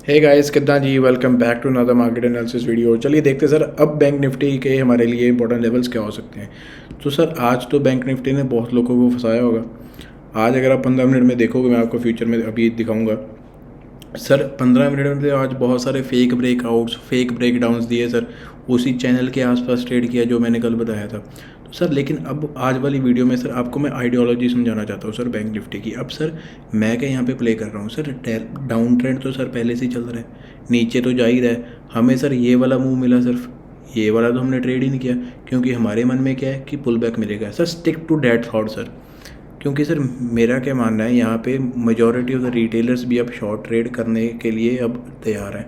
हे guys कितना जी, welcome back to another market analysis video. चलिए देखते हैं सर अब बैंक निफ्टी के हमारे लिए इंपॉर्टेंट लेवल्स क्या हो सकते हैं। तो सर आज तो बैंक निफ्टी ने बहुत लोगों को फंसाया होगा। आज अगर आप 15 मिनट में देखोगे, मैं आपको फ्यूचर में अभी दिखाऊंगा सर। 15 मिनट में तो आज बहुत सारे फेक ब्रेकआउट्स, फेक ब्रेकडाउन्स दिए सर। उसी चैनल के आसपास ट्रेड किया जो मैंने कल बताया था। तो सर लेकिन अब आज वाली वीडियो में सर आपको मैं आइडियोलॉजी समझाना चाहता हूँ सर बैंक निफ्टी की। अब सर मैं क्या यहाँ पे प्ले कर रहा हूँ सर, डाउन ट्रेंड तो सर पहले से ही चल रहा है, नीचे तो जा ही रहा है। हमें सर ये वाला मूव मिला, सिर्फ ये वाला तो हमने ट्रेड ही नहीं किया, क्योंकि हमारे मन में क्या है कि पुल बैक मिलेगा sir. Stick to that thought sir, क्योंकि सर मेरा क्या मानना है, यहाँ पे मेजॉरिटी ऑफ द रिटेलर्स भी अब शॉर्ट ट्रेड करने के लिए अब तैयार हैं।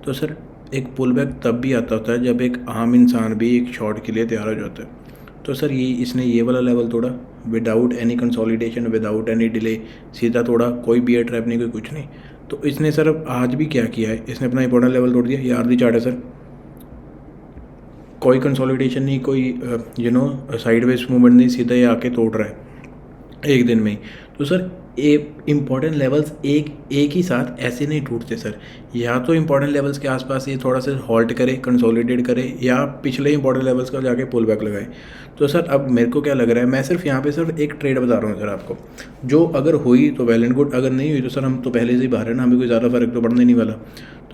तो सर एक पुल बैक तब भी आता होता है जब एक आम इंसान भी एक शॉर्ट के लिए तैयार हो जाता है। तो सर ये इसने ये वाला लेवल तोड़ा without any consolidation, without any delay, सीधा तोड़ा, कोई बियर ट्रैप नहीं, कोई कुछ नहीं। तो इसने सर अब आज भी क्या किया है, इसने अपना इंपॉर्टेंट लेवल तोड़ दिया। ये आरडी चार्ट है सर, कोई कंसोलिडेशन नहीं, कोई साइडवेज मूवमेंट नहीं, सीधा ये आके तोड़ रहा है एक दिन में ही। तो सर इम्पॉर्टेंट लेवल्स एक ही साथ ऐसे नहीं टूटते सर। या तो इम्पॉर्टेंट लेवल्स के आसपास ये थोड़ा सा हॉल्ट करे, कंसोलिडेट करे, या पिछले इंपॉर्टेंट लेवल्स का जाके पुल बैक लगाए। तो सर अब मेरे को क्या लग रहा है, मैं सिर्फ यहाँ पे सिर्फ एक ट्रेड बता रहा हूँ सर आपको, जो अगर हुई तो वेल एंड गुड, अगर नहीं हुई तो सर हम तो पहले से ही बाहर है ना, हमें कोई ज़्यादा फर्क तो पड़ने नहीं वाला।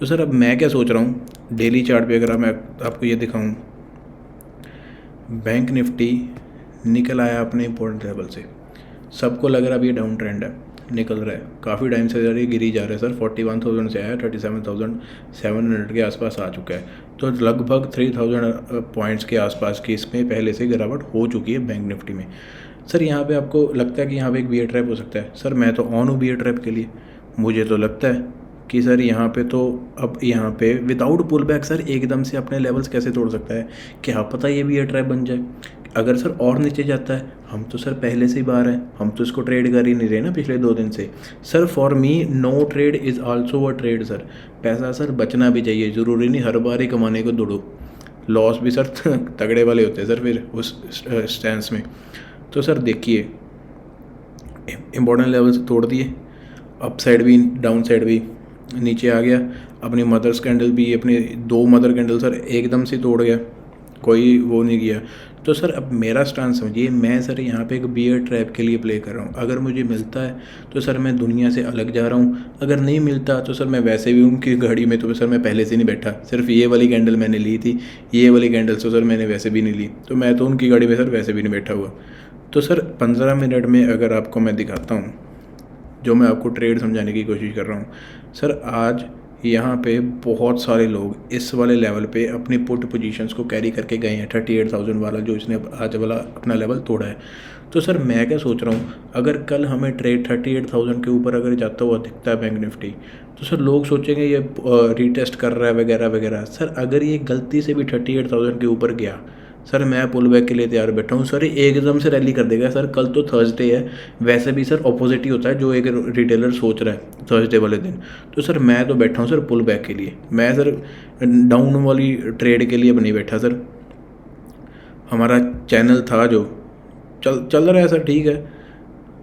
तो सर अब मैं क्या सोच रहा हूँ, डेली चार्ट पर अगर मैं आपको ये दिखाऊँ, बैंक निफ्टी निकल आया अपने इंपॉर्टेंट लेवल से, सबको लग रहा है अब ये डाउन ट्रेंड है, निकल रहा है, काफ़ी टाइम से ये गिरी जा रहा है सर। 41,000 से आया, 37,700 के आसपास आ चुका है। तो लगभग 3,000 पॉइंट्स के आसपास की इसमें पहले से गिरावट हो चुकी है बैंक निफ्टी में। सर यहाँ पे आपको लगता है कि यहाँ पे एक बियर ट्रैप हो सकता है? सर मैं तो ऑन हूँ बियर ट्रैप के लिए। मुझे तो लगता है कि सर यहाँ पे तो अब यहाँ पे विदाउट पुल बैक सर एकदम से अपने लेवल्स कैसे तोड़ सकता है, क्या पता ये बियर ट्रैप बन जाए। अगर सर और नीचे जाता है, हम तो सर पहले से ही बाहर हैं, हम तो इसको ट्रेड कर ही नहीं रहे ना पिछले 2 दिन से। Sir for me know trade is also a trade sir. पैसा सर बचना भी चाहिए, ज़रूरी नहीं हर बार ही कमाने को दौड़ो। लॉस भी सर तगड़े वाले होते हैं सर फिर उस स्टैंस में। तो सर देखिए, इम्पोर्टेंट लेवल्स तोड़ दिए, अप साइड भी डाउन साइड भी, नीचे आ गया। अपनी मदर्स कैंडल भी, अपने 2 मदर कैंडल सर एकदम से तोड़ गया, कोई वो नहीं किया। तो सर अब मेरा स्टांस समझिए, मैं सर यहाँ पे एक बियर ट्रैप के लिए प्ले कर रहा हूँ। अगर मुझे मिलता है तो सर मैं दुनिया से अलग जा रहा हूँ, अगर नहीं मिलता तो सर मैं वैसे भी उनकी घड़ी में तो सर मैं पहले से नहीं बैठा। सिर्फ ये वाली कैंडल मैंने ली थी, ये वाली कैंडल तो सर मैंने वैसे भी नहीं ली, तो मैं तो उनकी गाड़ी में सर वैसे भी नहीं बैठा हुआ। तो सर 15 मिनट में अगर आपको मैं दिखाता हूँ, जो मैं आपको ट्रेड समझाने की कोशिश कर रहा हूँ सर, आज यहाँ पे बहुत सारे लोग इस वाले लेवल पे अपनी पुट पोजीशंस को कैरी करके गए हैं। 38,000 वाला जो इसने आज वाला अपना लेवल तोड़ा है। तो सर मैं क्या सोच रहा हूँ, अगर कल हमें ट्रेड 38,000 के ऊपर अगर जाता हुआ दिखता है बैंक निफ्टी, तो सर लोग सोचेंगे ये रीटेस्ट कर रहा है वगैरह वगैरह। सर अगर ये गलती से भी 38,000 के ऊपर गया, सर मैं पुल बैक के लिए तैयार बैठा हूँ। सर एकदम से रैली कर देगा सर। कल तो थर्सडे है, वैसे भी सर ऑपोजिट ही होता है जो एक रिटेलर सोच रहा है थर्सडे वाले दिन। तो सर मैं तो बैठा हूँ सर पुल बैक के लिए, मैं सर डाउन वाली ट्रेड के लिए नहीं बैठा सर। हमारा चैनल था जो चल रहा है सर, ठीक है।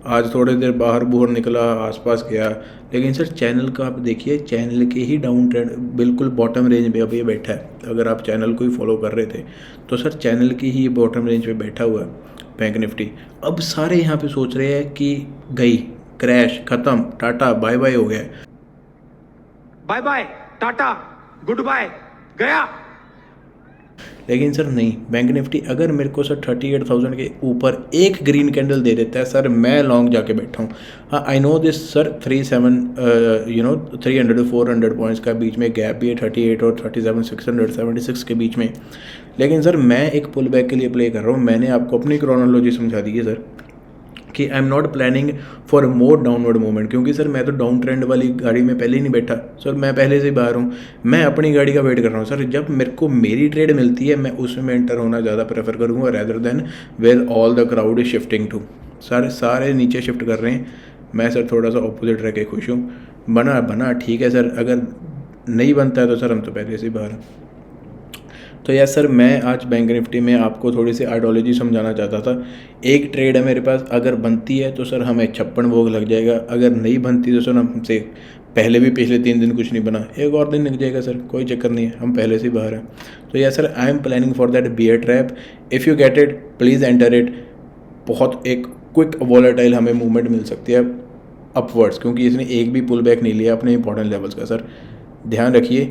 आज थोड़ी देर बाहर बूहर निकला, आसपास गया, लेकिन सर चैनल का आप देखिए, चैनल के ही डाउन ट्रेंड बिल्कुल बॉटम रेंज पे अभी बैठा है। अगर आप चैनल को ही फॉलो कर रहे थे तो सर चैनल की ही बॉटम रेंज पे बैठा हुआ है बैंक निफ्टी। अब सारे यहाँ पे सोच रहे हैं कि गई, क्रैश, ख़त्म, टाटा बाय बाय हो गया, bye bye tata good bye गया। लेकिन सर नहीं, बैंक निफ्टी अगर मेरे को सर 38,000 के ऊपर एक ग्रीन कैंडल दे देता है सर, मैं लॉन्ग जाके बैठा हूँ। हाँ I know this sir, 300 to 400 points का बीच में गैप भी है, 38 और 37,676 के बीच में। लेकिन सर मैं एक पुल बैक के लिए प्ले कर रहा हूँ। मैंने आपको अपनी क्रोनोलॉजी समझा दी है सर कि आई am not planning for more downward movement, क्योंकि सर मैं तो डाउन ट्रेंड वाली गाड़ी में पहले ही नहीं बैठा सर, मैं पहले से ही बाहर हूँ। मैं अपनी गाड़ी का वेट कर रहा हूँ सर। जब मेरे को मेरी ट्रेड मिलती है, मैं उसमें एंटर होना ज़्यादा प्रेफर करूँगा rather than where all the crowd is shifting to. सारे नीचे शिफ्ट कर रहे हैं, मैं सर थोड़ा सा ऑपोजिट रह के खुश हूँ। बना ठीक है सर, अगर नहीं बनता है तो सर हम तो पहले से ही बाहर हैं। तो यस सर, मैं आज बैंक निफ्टी में आपको थोड़ी सी आइडियोलॉजी समझाना चाहता था। एक ट्रेड है मेरे पास, अगर बनती है तो सर हमें 56 भोग लग जाएगा, अगर नहीं बनती तो सर हमसे पहले भी पिछले 3 दिन कुछ नहीं बना, एक और दिन निकल जाएगा सर, कोई चक्कर नहीं है, हम पहले से ही बाहर हैं। तो या sir I am planning for that bear trap, if you get it please enter it. बहुत एक क्विक वॉलेटाइल हमें मूवमेंट मिल सकती है अपवर्ड्स, क्योंकि इसने एक भी पुल बैक नहीं लिया अपने इंपॉर्टेंट लेवल्स का। सर ध्यान रखिए,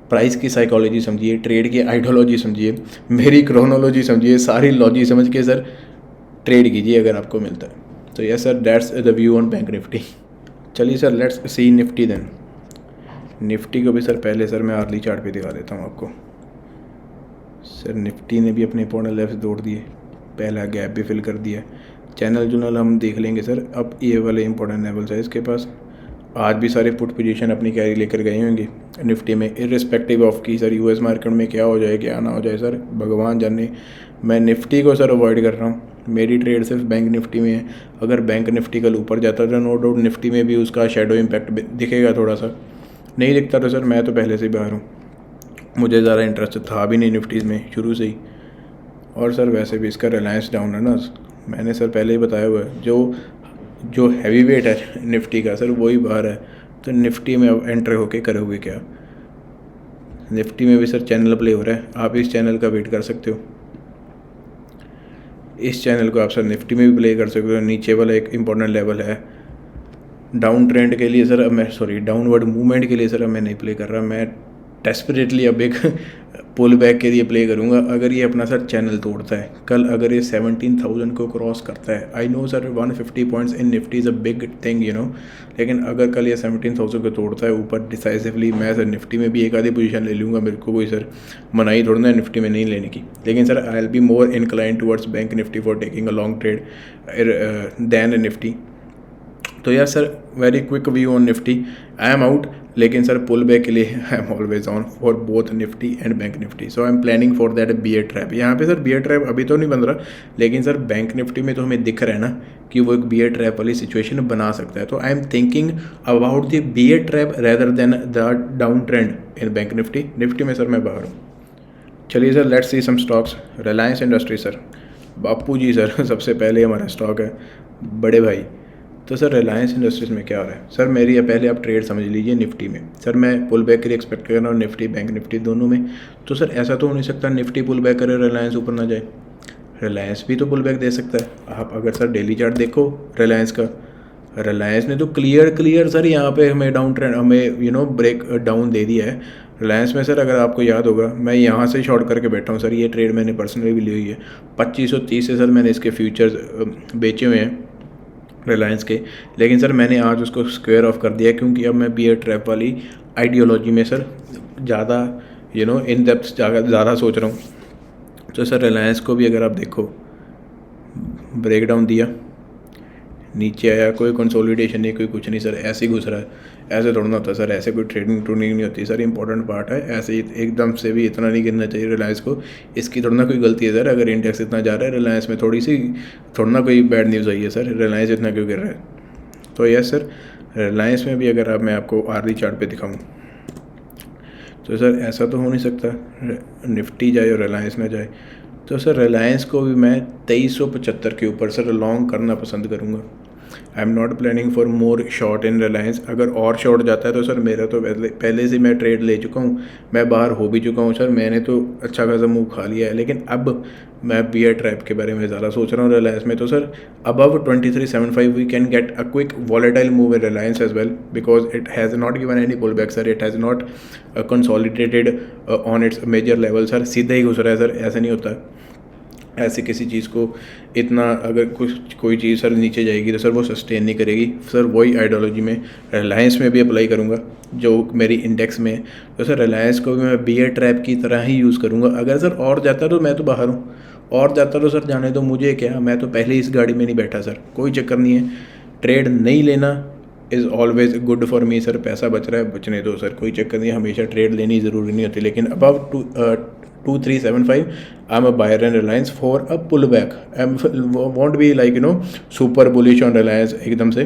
प्राइस की साइकोलॉजी समझिए, ट्रेड की आइडियोलॉजी समझिए, मेरी क्रोनोलॉजी समझिए, सारी लॉजी समझ के सर ट्रेड कीजिए अगर आपको मिलता है। तो yes sir, that's the view on bank nifty. चलिए sir, let's see nifty then. Nifty को भी सर पहले सर मैं आर्ली चार्ट पे दिखा देता हूँ आपको। सर निफ्टी ने भी अपने इंपॉर्टेंट लेवल्स तोड़ दिए, पहला गैप भी फिल कर दिया। चैनल जुनल हम देख लेंगे सर। अब ये वाले इंपॉर्टेंट लेवल्स है इसके पास। आज भी सारे पुट पोजीशन अपनी कैरी लेकर गए होंगे निफ्टी में, इर्रिस्पेक्टिव ऑफ की सर यूएस मार्केट में क्या हो जाए क्या ना हो जाए सर भगवान जाने। मैं निफ्टी को सर अवॉइड कर रहा हूँ, मेरी ट्रेड सिर्फ बैंक निफ्टी में है। अगर बैंक निफ्टी कल ऊपर जाता तो नो डाउट निफ्टी में भी उसका शेडो इम्पैक्ट दिखेगा थोड़ा सा, नहीं दिखता तो सर मैं तो पहले से ही बाहर हूँ, मुझे ज़्यादा इंटरेस्ट था भी नहीं निफ्टीज़ में शुरू से ही। और सर वैसे भी इसका रिलायंस डाउन है ना, मैंने सर पहले ही बताया हुआ है, जो हैवी वेट है निफ्टी का सर वही बाहर है। तो निफ्टी में अब एंटर होके करोगे क्या? निफ्टी में भी सर चैनल प्ले हो रहा है, आप इस चैनल का वेट कर सकते हो, इस चैनल को आप सर निफ्टी में भी प्ले कर सकते हो। नीचे वाला एक इंपॉर्टेंट लेवल है डाउन ट्रेंड के लिए सर, अब मैं डाउनवर्ड मूवमेंट के लिए सर अब मैं नहीं प्ले कर रहा, मैं डेस्परेटली अब एक पुल बैक के लिए प्ले करूँगा। अगर ये अपना सर चैनल तोड़ता है कल, अगर ये 17,000 को क्रॉस करता है, I know sir 150 points in Nifty is a big thing you know, लेकिन अगर कल ये 17,000 को तोड़ता है ऊपर डिसाइसिवली, मैं सर निफ्टी में भी एक आधी पोजीशन ले लूँगा। मेरे को कोई सर मनाही थोड़ा है निफ्टी में नहीं लेने की, लेकिन sir I will be more incline towards bank Nifty for taking a long trade than Nifty. तो यार sir very quick view on Nifty, I am out, लेकिन सर पुल बैक के लिए I am always on for both Nifty and bank Nifty. So I am planning for that bear trap. यहाँ पे sir beer trap अभी तो नहीं बन रहा, लेकिन सर बैंक निफ्टी में तो हमें दिख रहा है ना कि वो एक बियर ट्रैप वाली सिचुएशन बना सकता है। तो I am thinking about the bear trap rather than the down trend in bank Nifty. Nifty में सर मैं बाहर हूँ। चलिए sir, let's see some stocks. Reliance industry sir, Bapu ji sir सबसे पहले हमारा स्टॉक है, बड़े भाई। तो सर रिलायंस इंडस्ट्रीज़ में क्या हो रहा है सर, मेरी या पहले आप ट्रेड समझ लीजिए निफ्टी में। सर मैं पुल बैक के लिए एक्सपेक्ट कर रहा हूँ निफ्टी बैंक निफ्टी दोनों में। तो सर ऐसा तो हो नहीं सकता निफ्टी पुल बैक करे रिलायंस ऊपर ना जाए, रिलायंस भी तो पुल बैक दे सकता है। आप अगर सर डेली चार्ट देखो रिलायंस का, रिलायंस ने तो क्लियर सर यहाँ पे हमें डाउन ट्रेंड, हमें ब्रेक डाउन दे दिया है। रिलायंस में सर अगर आपको याद होगा मैं यहाँ से शॉर्ट करके बैठा हूँ सर, ये ट्रेड मैंने पर्सनली भी ली हुई है। 2530 से सर मैंने इसके फ्यूचर्स बेचे हुए हैं रिलायंस के, लेकिन सर मैंने आज उसको स्क्वायर ऑफ कर दिया, क्योंकि अब मैं बियर ट्रैप वाली आइडियोलॉजी में सर ज़्यादा इन डेप्थ ज़्यादा सोच रहा हूँ। तो सर रिलायंस को भी अगर आप देखो ब्रेक डाउन दिया, नीचे आया, कोई कंसोलिडेशन नहीं, कोई कुछ नहीं सर, ऐसे ही घुस रहा है। ऐसे थोड़ा ना होता सर, ऐसे कोई ट्रेडिंग ट्रूडिंग नहीं होती सर, इंपॉर्टेंट पार्ट है। ऐसे ही एकदम से भी इतना नहीं गिरना चाहिए रिलायंस को, इसकी थोड़ा ना कोई गलती है सर। अगर इंडेक्स इतना जा रहा है रिलायंस में थोड़ा ना कोई बैड न्यूज़ आई है सर, रिलायंस इतना क्यों गिर रहा है। तो यस सर, रिलायंस में भी अगर मैं आपको आर्ली चार्ट पर दिखाऊँ तो सर ऐसा तो हो नहीं सकता निफ्टी जाए और रिलायंस ना जाए। तो सर रिलायंस को भी मैं 2375 के ऊपर सर लॉन्ग करना पसंद करूँगा। I am not planning for more short in Reliance. अगर और शॉर्ट जाता है तो सर मेरा तो पहले से मैं ट्रेड ले चुका हूँ, मैं बाहर हो भी चुका हूँ सर, मैंने तो अच्छा खासा मूव खा लिया है। लेकिन अब मैं बियर ट्रैप के बारे में ज़्यादा सोच रहा हूँ रिलायंस में। तो sir above 2375 we can get a quick volatile move in Reliance as well, because it has not given any pull back sir, it has not consolidated on its major level sir, सीधा ही घुस रहा है sir, ऐसा नहीं होता। ऐसे किसी चीज़ को इतना अगर कोई चीज़ सर नीचे जाएगी तो सर वो सस्टेन नहीं करेगी सर। वही आइडियोलॉजी में रिलायंस में भी अप्लाई करूँगा जो मेरी इंडेक्स में है। तो सर रिलायंस को भी मैं बियर ट्रैप की तरह ही यूज़ करूँगा। अगर सर और जाता तो मैं तो बाहर हूँ, और जाता तो सर जाने तो मुझे क्या, मैं तो पहले ही इस गाड़ी में नहीं बैठा सर, कोई चक्कर नहीं है। ट्रेड नहीं लेना is always good for me sir, पैसा बच रहा है बचने दो सर, कोई चक्कर नहीं, हमेशा ट्रेड लेनी ज़रूरी नहीं होती। लेकिन above 2375 I'm a buyer in Reliance for a pullback. I won't be like super bullish on Reliance एकदम से।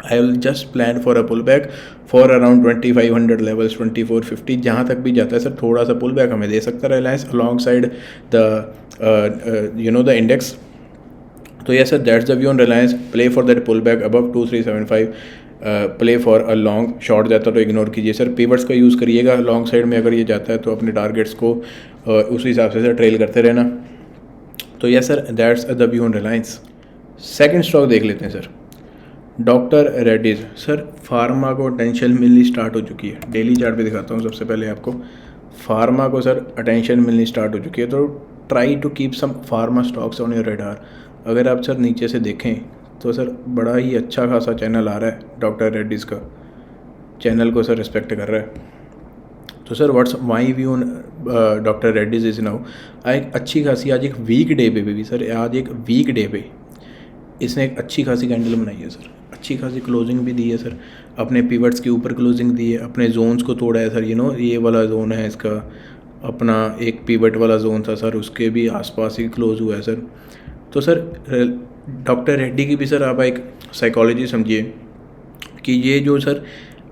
I will just plan for a pullback for around 2500 levels, 2450 जहाँ तक भी जाता है सर, थोड़ा सा pullback हमें दे सकता है Reliance alongside the the index। तो yes sir, that's the view on Reliance. Play for that pullback above 2375. Play for a long, short जाता तो इग्नोर कीजिए सर। पिवट्स का यूज़ करिएगा लॉन्ग साइड में, अगर ये जाता है तो अपने टारगेट्स को उस हिसाब से सर ट्रेल करते रहना। तो yes sir, that's the view on Reliance. Second stock देख लेते हैं sir, doctor Reddy's. Sir pharma को अटेंशन मिलनी स्टार्ट हो चुकी है, डेली चार्ट पे दिखाता हूँ सबसे पहले आपको। फार्मा को सर अटेंशन मिलनी स्टार्ट हो चुकी है, तो try to keep some pharma stocks on your radar. अगर आप सर नीचे से देखें तो सर बड़ा ही अच्छा खासा चैनल आ रहा है, डॉक्टर रेड्डीज़ का चैनल को सर रिस्पेक्ट कर रहा है। तो sir what's my view on doctor Reddy's is now, एक अच्छी खासी आज एक वीक डे पे भी सर, आज एक वीक डे पे इसने एक अच्छी खासी कैंडल बनाई है सर, अच्छी खासी क्लोजिंग भी दी है सर, अपने पिवट्स के ऊपर क्लोजिंग दी है, अपने जोन्स को तोड़ा है सर। ये वाला जोन है इसका, अपना एक पिवट वाला जोन था सर, उसके भी आसपास ही क्लोज हुआ है सर। तो सर डॉक्टर रेड्डी की भी सर आप एक साइकोलॉजी समझिए कि ये जो सर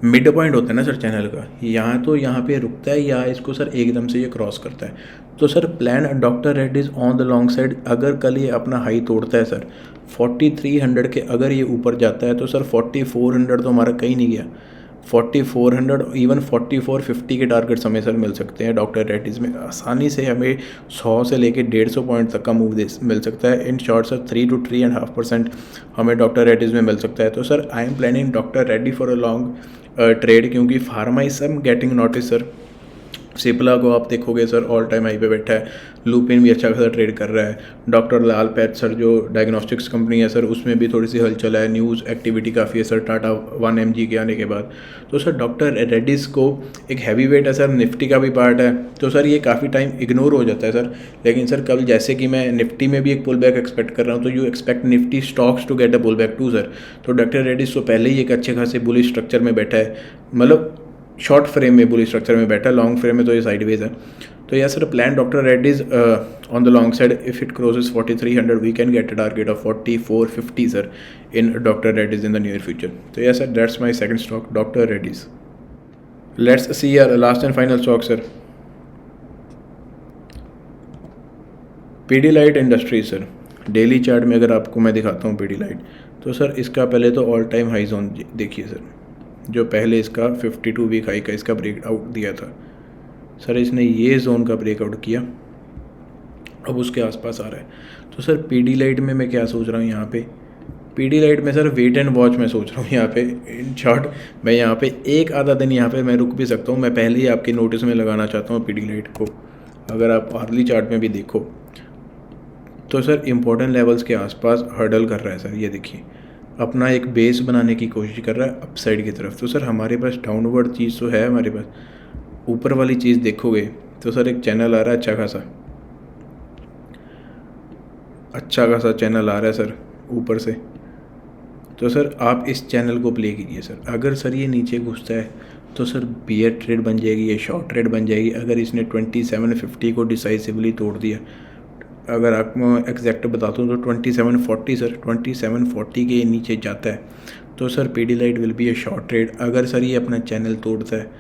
मिड पॉइंट होता है ना सर चैनल का, यहाँ पे रुकता है या इसको सर एकदम से ये क्रॉस करता है। तो sir plan doctor Reddy's on the long side, अगर कल ये अपना हाई तोड़ता है सर 4300 के, अगर ये ऊपर जाता है तो सर 4400 तो हमारा कहीं नहीं गया, 4400 इवन 4450 के टारगेट्स हमें सर मिल सकते हैं डॉक्टर रेड्डीज़ में। आसानी से हमें 100 से लेके 150 पॉइंट तक का मूव मिल सकता है। इन शॉर्ट सर 3 to 3.5% हमें डॉक्टर रेड्डीज़ में मिल सकता है। तो sir I am planning doctor Reddy for a long trade, क्योंकि pharma is some getting notice sir. Cipla को आप देखोगे सर ऑल टाइम हाई पे बैठा है, लुपिन भी अच्छा खासा ट्रेड कर रहा है, डॉक्टर लाल पैथ सर जो डायग्नोस्टिक्स कंपनी है सर उसमें भी थोड़ी सी हलचल है, न्यूज़ एक्टिविटी काफ़ी है सर टाटा 1mg के आने के बाद। तो सर डॉक्टर रेड्डीज़ को एक हैवी वेट है सर, निफ्टी का भी पार्ट है, तो सर ये काफ़ी टाइम इग्नोर हो जाता है सर। लेकिन सर कल जैसे कि मैं निफ्टी में भी एक पुल बैक एक्सपेक्ट कर रहा हूँ, तो you expect Nifty stocks to get a pull back to sir. तो डॉक्टर रेड्डीज़ तो पहले ही एक अच्छे खासे बुलिश स्ट्रक्चर में बैठा है, मतलब शॉर्ट फ्रेम में बुलिश स्ट्रक्चर में बैठा है, लॉन्ग फ्रेम में तो ये साइडवेज है। तो yes sir plan doctor Reddy's on the long side, if it crosses 4300 we can get a target of 4450 sir in doctor Reddy's in the near future. तो yes sir that's my second stock doctor Reddy's. Let's see यार last and final stock sir, Pidilite industries sir. Daily chart में अगर आपको मैं दिखाता हूँ पीडीलाइट, तो sir इसका पहले तो ऑल टाइम हाई जोन देखिए सर, जो पहले इसका 52 वीक हाई का इसका ब्रेकआउट दिया था सर, इसने ये जोन का ब्रेकआउट किया, अब उसके आसपास आ रहा है। तो सर पीडीलाइट में मैं क्या सोच रहा हूँ यहाँ पे, पीडीलाइट में सर वेट एंड वॉच मैं सोच रहा हूँ यहाँ पे। इन शॉर्ट मैं यहाँ पे एक आधा दिन यहाँ पे मैं रुक भी सकता हूँ, मैं पहले ही आपके नोटिस में लगाना चाहता हूँ पीडीलाइट को। अगर आप अर्ली चार्ट में भी देखो तो सर इम्पोर्टेंट लेवल्स के आसपास हर्डल कर रहा है सर, ये देखिए अपना एक बेस बनाने की कोशिश कर रहा है अपसाइड की तरफ। तो सर हमारे पास डाउनवर्ड चीज़ तो है हमारे पास, ऊपर वाली चीज़ देखोगे तो सर एक चैनल आ रहा है अच्छा खासा चैनल आ रहा है सर ऊपर से। तो सर आप इस चैनल को प्ले कीजिए सर, अगर सर ये नीचे घुसता है तो सर बियर ट्रेड बन जाएगी, ये शॉर्ट ट्रेड बन जाएगी। अगर इसने 2750 को डिसाइसिवली तोड़ दिया, अगर आपको एग्जैक्ट बताता हूँ तो 2740 सर, 2740 के नीचे जाता है तो sir Pidilite will be A short trade. अगर सर ये अपना चैनल तोड़ता है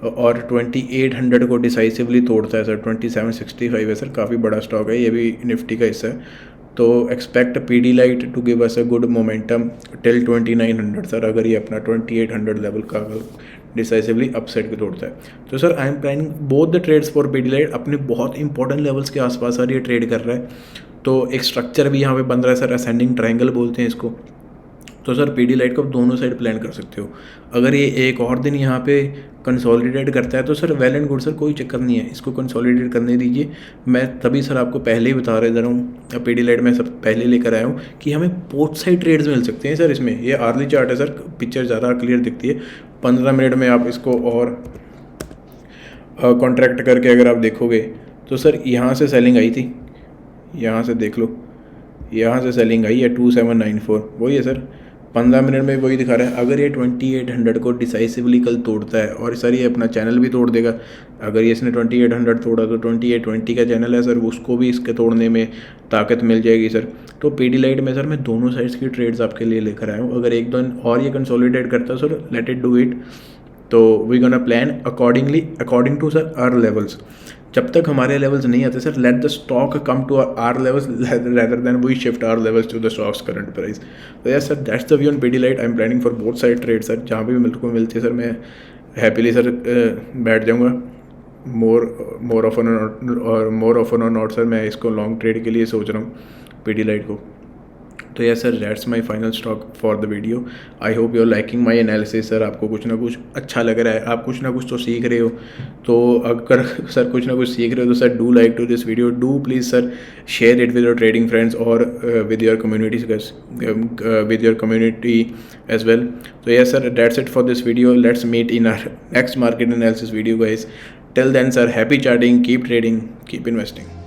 और 2800 को डिसाइसिवली तोड़ता है सर, 2765 है सर, काफ़ी बड़ा स्टॉक है, ये भी निफ्टी का हिस्सा है। तो expect Pidilite to give us a good momentum till 2900 sir, अगर ये अपना 2800 लेवल का डिसाइसिवली अपसाइड पे तोड़ता है। तो sir I am planning both the trades for Pidilite, अपने बहुत इंपॉर्टेंट लेवल्स के आसपास सर ये ट्रेड कर रहा है। तो एक स्ट्रक्चर भी यहाँ पे बन रहा है सर, असेंडिंग ट्रायंगल बोलते हैं इसको। तो सर पीडीलाइट को आप दोनों साइड प्लान कर सकते हो। अगर ये एक और दिन यहाँ पे कंसोलिडेट करता है तो sir well and good sir, कोई चक्कर नहीं है, इसको कंसोलिडेट करने दीजिए। मैं तभी सर आपको पहले ही बता रहा हूँ, पीडीलाइट में सब पहले लेकर आया हूँ कि हमें बोथ साइड ट्रेड्स मिल सकते हैं सर इसमें। ये आर्ली चार्ट है सर, पिक्चर ज़्यादा क्लियर दिखती है। 15 मिनट में आप इसको और कॉन्ट्रैक्ट करके अगर आप देखोगे तो सर यहाँ से सेलिंग आई थी, यहाँ से देख लो, यहाँ से सेलिंग आई है 2794, वही है सर, 15 मिनट में वही दिखा रहा है। अगर ये 2800 को डिसाइसिवली कल तोड़ता है और सर ये अपना चैनल भी तोड़ देगा, अगर ये इसने 2800 तोड़ा तो 2820 का चैनल है सर, उसको भी इसके तोड़ने में ताकत मिल जाएगी सर। तो पीडीलाइट में सर मैं दोनों साइड्स की ट्रेड्स आपके लिए लेकर आया हूँ। अगर एक दिन और ये कंसोलिडेट करता है sir, let it do it, तो we gonna plan according to sir our levels. जब तक हमारे लेवल्स नहीं आते sir, let the stock come to our levels rather than we shift our levels to the stock's current price. तो yes sir, that's the view on Pidilite. I am planning for both side trade sir. जहाँ भी मेरे को मिलती है sir, मैं happily sir बैठ जाऊँगा। मोर ऑफन और नॉट सर, मैं इसको लॉन्ग ट्रेड के लिए सोच रहा हूँ पीडीलाइट को। तो yes sir, that's my final stock for the video. I hope you are liking my analysis sir. आपको कुछ ना कुछ अच्छा लग रहा है, आप कुछ ना कुछ तो सीख रहे हो। तो अगर सर कुछ ना कुछ सीख रहे हो तो sir do like to this video, do please sir share it with your trading friends और with your community as well. तो yes sir, that's it for this video. Let's meet in our next market analysis video guys. Till then sir, happy charting, keep trading, keep investing.